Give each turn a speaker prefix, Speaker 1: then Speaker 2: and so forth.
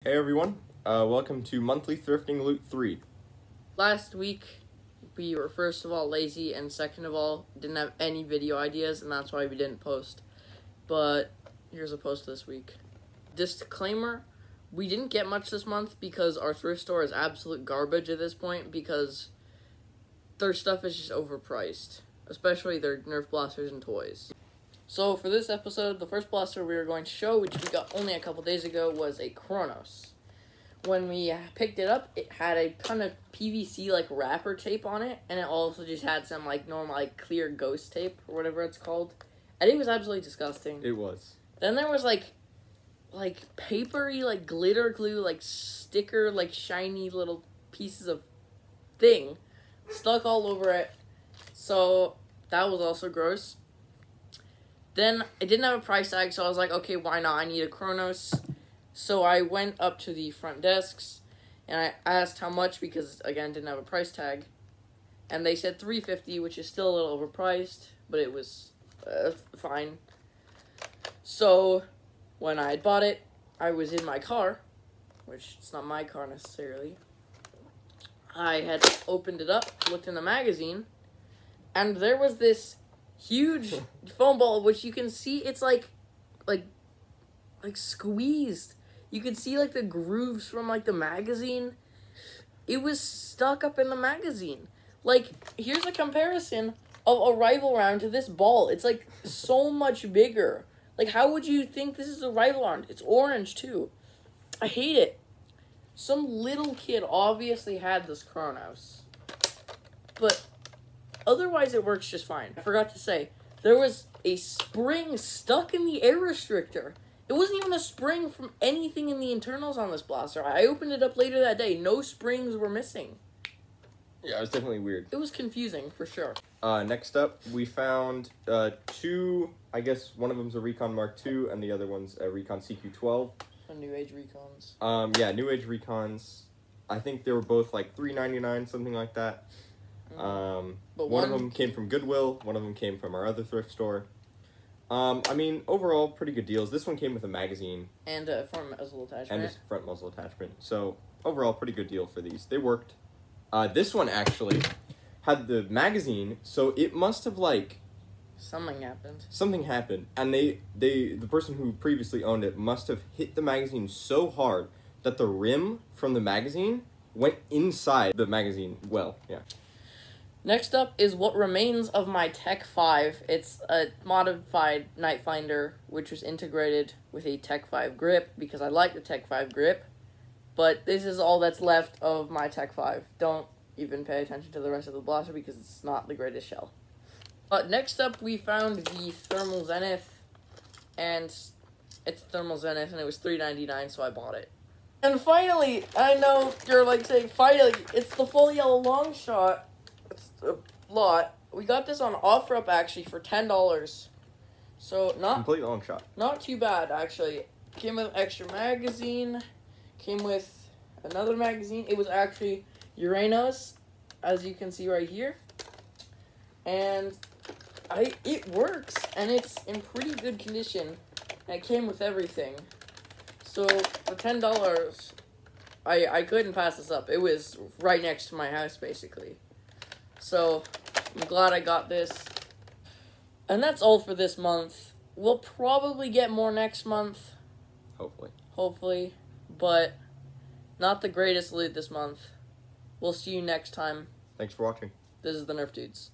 Speaker 1: Hey everyone, welcome to Monthly Thrifting Loot 3.
Speaker 2: Last week, we were first of all lazy, and second of all, didn't have any video ideas, and that's why we didn't post. But here's a post this week. Disclaimer, we didn't get much this month because our thrift store is absolute garbage at this point because their stuff is just overpriced, especially their Nerf blasters and toys. So for this episode, the first blaster we were going to show, which we got only a couple days ago, was a Kronos. When we picked it up, it had a ton of PVC wrapper tape on it, and it also just had some normal clear ghost tape or whatever it's called. And it was absolutely disgusting.
Speaker 1: It was.
Speaker 2: Then there was papery glitter glue sticker shiny little pieces of thing stuck all over it. So that was also gross. Then it didn't have a price tag, so I was like, okay, why not? I need a Kronos. So I went up to the front desks, and I asked how much because, again, didn't have a price tag. And they said $350, which is still a little overpriced, but it was fine. So when I had bought it, I was in my car, which it's not my car necessarily. I had opened it up, looked in the magazine, and there was this huge foam ball, which you can see it's like squeezed. You can see the grooves from the magazine. It was stuck up in the magazine. Here's a comparison of a rival round to this ball. It's so much bigger. How would you think this is a rival round? It's orange too. I hate it. Some little kid obviously had this Kronos, but otherwise, it works just fine. I forgot to say, there was a spring stuck in the air restrictor. It wasn't even a spring from anything in the internals on this blaster. I opened it up later that day. No springs were missing.
Speaker 1: Yeah, it was definitely weird.
Speaker 2: It was confusing, for sure.
Speaker 1: Next up, we found two, I guess one of them's a Recon Mark II, and the other one's a Recon CQ12.
Speaker 2: The New Age Recons.
Speaker 1: Yeah, New Age Recons. I think they were both $3.99, something like that.
Speaker 2: But
Speaker 1: one of them came from Goodwill, one of them came from our other thrift store. I mean, overall, pretty good deals. This one came with a magazine.
Speaker 2: And a front muzzle attachment.
Speaker 1: And a front muzzle attachment. So, overall, pretty good deal for these. They worked. This one, actually, had the magazine, so it must have,
Speaker 2: Something happened.
Speaker 1: Something happened, and the person who previously owned it must have hit the magazine so hard that the rim from the magazine went inside the magazine well, yeah.
Speaker 2: Next up is what remains of my Tech 5. It's a modified night finder, which was integrated with a Tech 5 grip, because I like the Tech 5 grip. But this is all that's left of my Tech 5. Don't even pay attention to the rest of the blaster, because it's not the greatest shell. Next up, we found the Thermal Zenith, and it's Thermal Zenith, and it was $3.99, so I bought it. And finally, I know you're saying, finally, it's the full yellow longshot. It's a lot. We got this on OfferUp actually for $10. So
Speaker 1: complete long shot.
Speaker 2: Not too bad actually. Came with extra magazine. Came with another magazine. It was actually Uranus, as you can see right here. And it works, and it's in pretty good condition. And it came with everything. So for $10, I couldn't pass this up. It was right next to my house basically. So, I'm glad I got this. And that's all for this month. We'll probably get more next month. Hopefully. But, not the greatest loot this month. We'll see you next time.
Speaker 1: Thanks for watching.
Speaker 2: This is the Nerf Dudes.